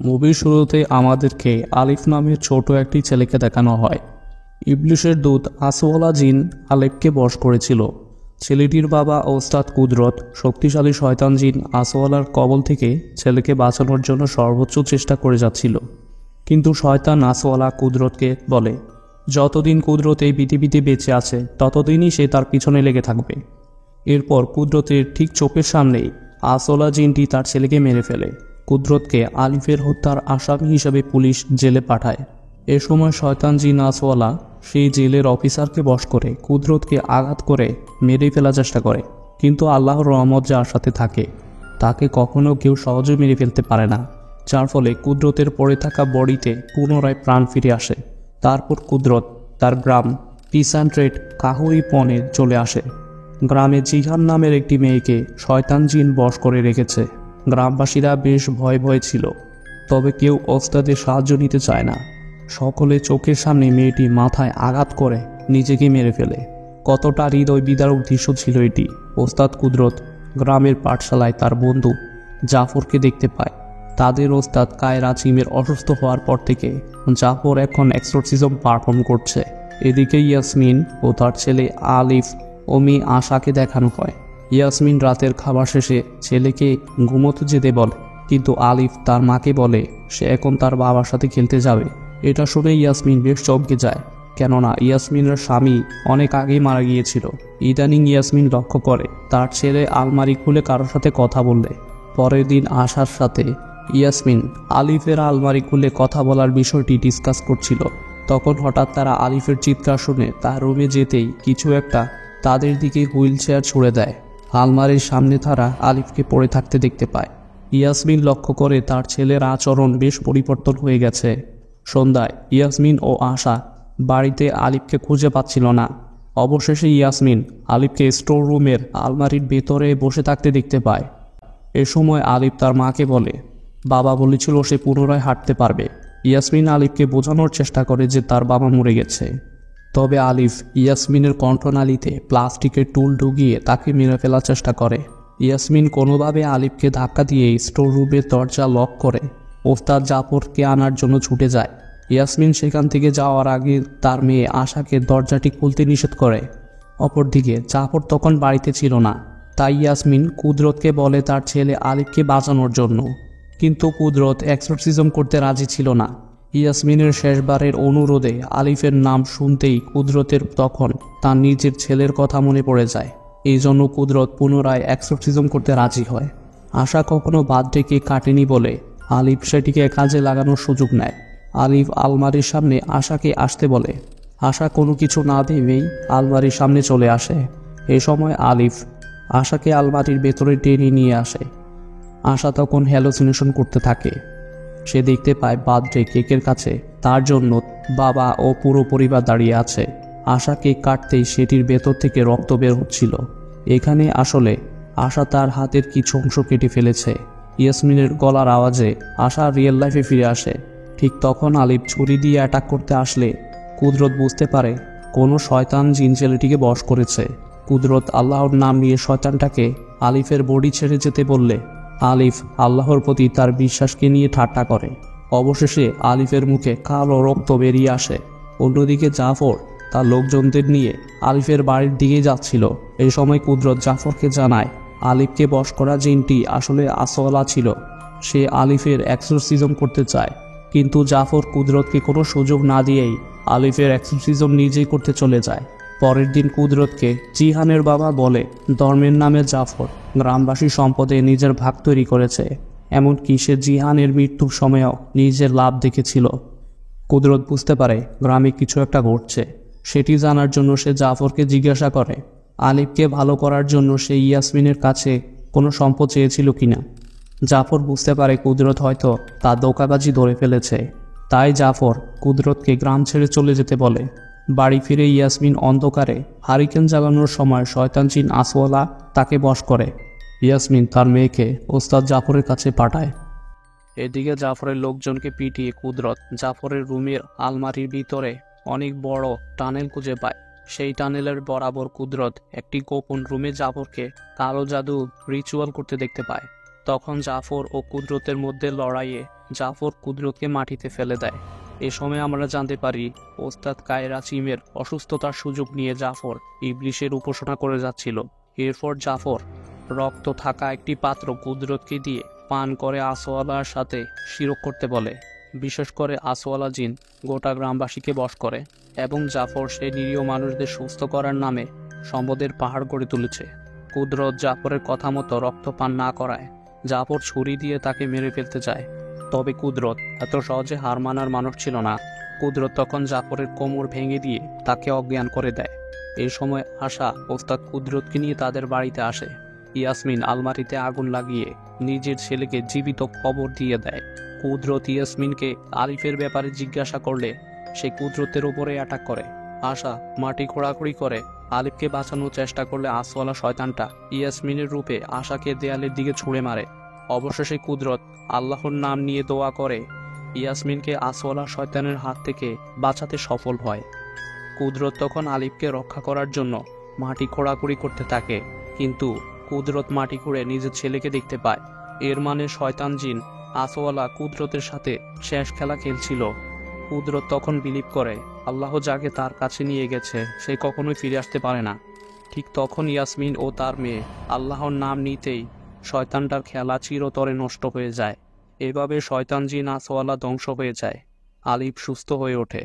মুভির শুরুতে আমাদেরকে আলিফ নামের ছোট একটি ছেলেকে দেখানো হয়। ইবলিশের দূত আসওয়ালা জিন আলিফকে বশ করেছিল। ছেলেটির বাবা ওস্তাদ কুদরত শক্তিশালী শয়তান জিন আসওয়ালার কবল থেকে ছেলেকে বাঁচানোর জন্য সর্বোচ্চ চেষ্টা করে যাচ্ছিল। কিন্তু শয়তান আসওয়ালা কুদরতকে বলে, যতদিন কুদরত এই পৃথিবীতে বেঁচে আছে ততদিনই সে তার পিছনে লেগে থাকবে। এরপর কুদরতের ঠিক চোখের সামনেই আসওয়ালা জিনটি তার ছেলেকে মেরে ফেলে। কুদরতকে আলিফের হত্যার আসামি হিসেবে পুলিশ জেলে পাঠায়। এ সময় শয়তান জিন আসওয়ালা সেই জেলের অফিসারকে বশ করে কুদরতকে আঘাত করে মেরে ফেলার চেষ্টা করে। কিন্তু আল্লাহর রহমত যার সাথে থাকে তাকে কখনো কেউ সহজে মেরে ফেলতে পারে না, যার ফলে কুদরতের পড়ে থাকা বডিতে পুনরায় প্রাণ ফিরে আসে। তারপর কুদরত তার গ্রাম পিসান্ট্রেট কাহুরি পনে চলে আসে। গ্রামে জিহান নামের একটি মেয়েকে শয়তান জিন বশ করে রেখেছে। গ্রামবাসীরা বেশ ভয়ে ভয়ে ছিল, তবে কেউ ওস্তাদের সাহায্য নিতে চায় না। সকলে চোখের সামনে মেয়েটি মাথায় আঘাত করে নিজেকে মেরে ফেলে। কতটা হৃদয় বিদারক দৃশ্য ছিল এটি। ওস্তাদ কুদরত গ্রামের পাঠশালায় তার বন্ধু জাফরকে দেখতে পায়। তাদের ওস্তাদ কায়রা চিমের অসুস্থ হওয়ার পর থেকে জাফর এখন এক্সোরসিজম পারফর্ম করছে। এদিকে ইয়াসমিন ও তার ছেলে আলিফ ও মেয়ে আশাকে দেখানো হয়। ইয়াসমিন রাতের খাবার শেষে ছেলেকে ঘুমোতে যেতে বলে, কিন্তু আলিফ তার মাকে বলে সে এখন তার বাবার সাথে খেলতে যাবে। এটা শুনে ইয়াসমিন বেশ চমকে যায়, কেননা ইয়াসমিনের স্বামী অনেক আগেই মারা গিয়েছিল। ইদানিং ইয়াসমিন লক্ষ্য করে তার ছেলে আলমারি খুলে কারোর সাথে কথা বললে। পরের দিন আশার সাথে ইয়াসমিন আলিফের আলমারি খুলে কথা বলার বিষয়টি ডিসকাস করছিল। তখন হঠাৎ তারা আলিফের চিৎকার শুনে তার রুমে যেতেই কিছু একটা তাদের দিকে হুইল চেয়ার ছুড়ে দেয়। আলমারির সামনে তারা আলিফকে পড়ে থাকতে দেখতে পায়। ইয়াসমিন লক্ষ্য করে তার ছেলের আচরণ বেশ পরিবর্তন হয়ে গেছে। সন্ধ্যায় ইয়াসমিন ও আশা বাড়িতে আলিফকে খুঁজে পাচ্ছিল না। অবশেষে ইয়াসমিন আলিফকে স্টোর রুমের আলমারির ভেতরে বসে থাকতে দেখতে পায়। এ সময় আলিফ তার মাকে বলে, বাবা বলেছিল সে পুনরায় হাঁটতে পারবে। ইয়াসমিন আলিফকে বোঝানোর চেষ্টা করে যে তার বাবা মরে গেছে। তবে আলিফ ইয়াসমিনের কণ্ঠনালীতে প্লাস্টিকের টুল ঢুকিয়ে তাকে মেরে ফেলার চেষ্টা করে। ইয়াসমিন কোনোভাবে আলিফকে ধাক্কা দিয়ে স্টোর রুমের দরজা লক করে ওস্তাদ জাফরকে আনার জন্য ছুটে যায়। ইয়াসমিন সেখান থেকে যাওয়ার আগে তার মেয়ে আশাকে দরজাটি খুলতে নিষেধ করে। অপরদিকে জাফর তখন বাড়িতে ছিল না, তাই ইয়াসমিন কুদরতকে বলে তার ছেলে আলিফকে বাঁচানোর জন্য। কিন্তু কুদরত এক্সোরসিজম করতে রাজি ছিল না। ইয়াসমিনের শেষবারের অনুরোধে আলিফের নাম শুনতেই কুদরতের তখন তার নিজের ছেলের কথা মনে পড়ে যায়। এই জন্য কুদরত পুনরায় এক্সোরসিজম করতে রাজি হয়। আশা কখনো বার্থডে কেক কাটেনি বলে আলিফ সেটিকে কাজে লাগানোর সুযোগ নেয়। আলিফ আলমারির সামনে আশাকে আসতে বলে। আশা কোনো কিছু না ভেবেই আলমারির সামনে চলে আসে। এ সময় আলিফ আশাকে আলমারির ভেতরে টেনে নিয়ে আসে। আশা তখন হ্যালোসিনেশন করতে থাকে। সে দেখতে পায় বার্থডে কেকের কাছে তার জন্য বাবা ও পুরো পরিবার দাঁড়িয়ে আছে। আশা কেক কাটতেই সেটির ভেতর থেকে রক্ত বের হচ্ছিল। এখানে আসলে আশা তার হাতের কিছু অংশ কেটে ফেলেছে। ইয়াসমিনের গলার আওয়াজে আশা রিয়েল লাইফে ফিরে আসে। ঠিক তখন আলিফ ছুরি দিয়ে অ্যাটাক করতে আসলে কুদরত বুঝতে পারে কোনো শয়তান জিন ছেলেটিকে বশ করেছে। কুদরত আল্লাহর নাম নিয়ে শয়তানটাকে আলিফের বডি ছেড়ে যেতে বললে আলিফ আল্লাহর প্রতি তার বিশ্বাসকে নিয়ে ঠাট্টা করে। অবশেষে আলিফের মুখে কালো রক্ত বেরিয়ে আসে। অন্যদিকে জাফর তার লোকজনদের নিয়ে আলিফের বাড়ির দিকে যাচ্ছিল। এই সময় কুদরত জাফরকে জানায় আলিফকে বশ করা জিনটি আসলে আসওয়ালা ছিল। সে আলিফের এক্সোরসিজম করতে চায়, কিন্তু জাফর কুদরতকে কোনো সুযোগ না দিয়েই আলিফের এক্সোরসিজম নিজেই করতে চলে যায়। পরের দিন কুদরতকে জিহানের বাবা বলে ধর্মের নামে জাফর গ্রামবাসীর সম্পদে নিজের ভাগ তৈরি করেছে, এমনকি সে জিহানের মৃত্যুর সময়ও নিজের লাভ দেখেছিল। কুদরত বুঝতে পারে গ্রামে কিছু একটা ঘটছে। সেটি জানার জন্য সে জাফরকে জিজ্ঞাসা করে আলিফকে ভালো করার জন্য সে ইয়াসমিনের কাছে কোনো সম্পদ চেয়েছিল কিনা। জাফর বুঝতে পারে কুদরত হয়তো তার ধোঁকাবাজি ধরে ফেলেছে, তাই জাফর কুদরতকে গ্রাম ছেড়ে চলে যেতে বলে। বাড়ি ফিরে ইয়াসমিন অন্ধকারে হারিকেন জ্বালানোর সময় শয়তান জিন আসওয়ালা তাকে বশ করে। ইয়াসমিন তার মেয়েকে ওস্তাদ জাফরের কাছে পাঠায়। এদিকে জাফরের লোকজনকে পিটিয়ে কুদরত জাফরের রুমের আলমারির ভিতরে অনেক বড় টানেল খুঁজে পায়। সেই টানেলের বরাবর কুদরত একটি গোপন রুমে জাফরকে কালো জাদু রিচুয়াল করতে দেখতে পায়। তখন জাফর ও কুদরতের মধ্যে লড়াইয়ে জাফর কুদরতকে মাটিতে ফেলে দেয়। এ সময় আমরা জানতে পারি ওস্তাদ কায়রা চিমের অসুস্থতার সুযোগ নিয়ে জাফর ইবলিশের উপাসনা করে যাচ্ছিল। এরপর জাফর রক্ত থাকা একটি পাত্র কুদরতকে দিয়ে পান করে আসওয়ালার সাথে শিরক করতে বলে। বিশেষ করে আসওয়ালা জিন গোটা গ্রামবাসীকে বশ করে এবং জাফর সেই নিরীহ মানুষদের সুস্থ করার নামে সম্পদের পাহাড় গড়ে তুলেছে। কুদরত জাফরের কথা মতো রক্ত পান না করায় জাফর ছুরি দিয়ে তাকে মেরে ফেলতে চায়। তবে কুদরত এত সহজে হার মানার মানুষ ছিল না। কুদরত তখন জাফরের কোমর ভেঙে দিয়ে তাকে অজ্ঞান করে দেয়। এই সময় আশা ওস্তাদ কুদরতকে নিয়ে তাদের বাড়িতে আসে। ইয়াসমিন আলমারিতে আগুন লাগিয়ে নিজের ছেলেকে জীবিত কবর দিয়ে দেয়। কুদরত ইয়াসমিনকে আলিফের ব্যাপারে জিজ্ঞাসা করলে সে কুদরতের উপরে অ্যাটাক করে। আশা মাটি খোঁড়াখুড়ি করে আলিফকে বাঁচানোর চেষ্টা করলে আসওয়ালা শয়তানটা ইয়াসমিনের রূপে আশাকে দেয়ালের দিকে ছুঁড়ে মারে। অবশেষে কুদরত আল্লাহর নাম নিয়ে দোয়া করে ইয়াসমিনকে আসওয়ালা শয়তানের হাত থেকে বাঁচাতে সফল হয়। কুদরত তখন আলিফকে রক্ষা করার জন্য মাটি খোঁড়াখুড়ি করতে থাকে, কিন্তু কুদরত মাটি খুঁড়ে নিজের ছেলেকে দেখতে পায়। এর মানে শয়তান জিন আসওয়ালা কুদরতের সাথে শেষ খেলা খেলছিল। কুদরত তখন বিলিভ করে আল্লাহ যাকে তার কাছে নিয়ে গেছে সে কখনোই ফিরে আসতে পারে না। ঠিক তখন ইয়াসমিন ও তার মেয়ে আল্লাহর নাম নিতেই শয়তানটার খেলা চিরতরে নষ্ট হয়ে যায়। এভাবে শয়তান জিন আসওয়ালা ধ্বংস হয়ে যায়। আলিফ সুস্থ হয়ে ওঠে।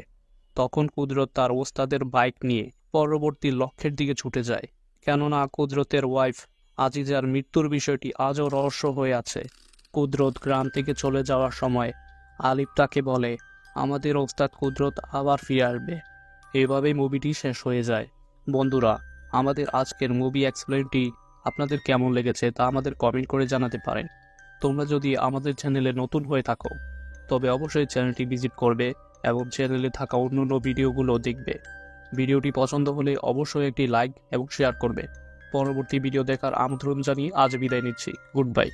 তখন কুদরত তার ওস্তাদের বাইক নিয়ে পরবর্তী লক্ষ্যের দিকে ছুটে যায়। কেননা কুদরতের ওয়াইফ আজিজার মৃত্যুর বিষয়টি আজও রহস্য হয়ে আছে। কুদরত গ্রাম থেকে চলে যাওয়ার সময় আলিফ তাকে বলে আমাদের ওস্তাদ কুদরত আবার ফিরে আসবে। এভাবেই মুভিটি শেষ হয়ে যায়। বন্ধুরা, আমাদের আজকের মুভি এক্সপ্লেনটি আপনাদের কেমন লেগেছে তা আমাদের কমেন্ট করে জানাতে পারেন। তোমরা যদি আমাদের চ্যানেলে নতুন হয়ে থাকো তবে অবশ্যই চ্যানেলটি ভিজিট করবে এবং চ্যানেলে থাকা অন্যান্য ভিডিওগুলো দেখবে। ভিডিওটি পছন্দ হলে অবশ্যই একটি লাইক এবং শেয়ার করবে। পরবর্তী ভিডিও দেখার আমন্ত্রণ জানিয়ে আজ বিদায় নিচ্ছি। Good bye.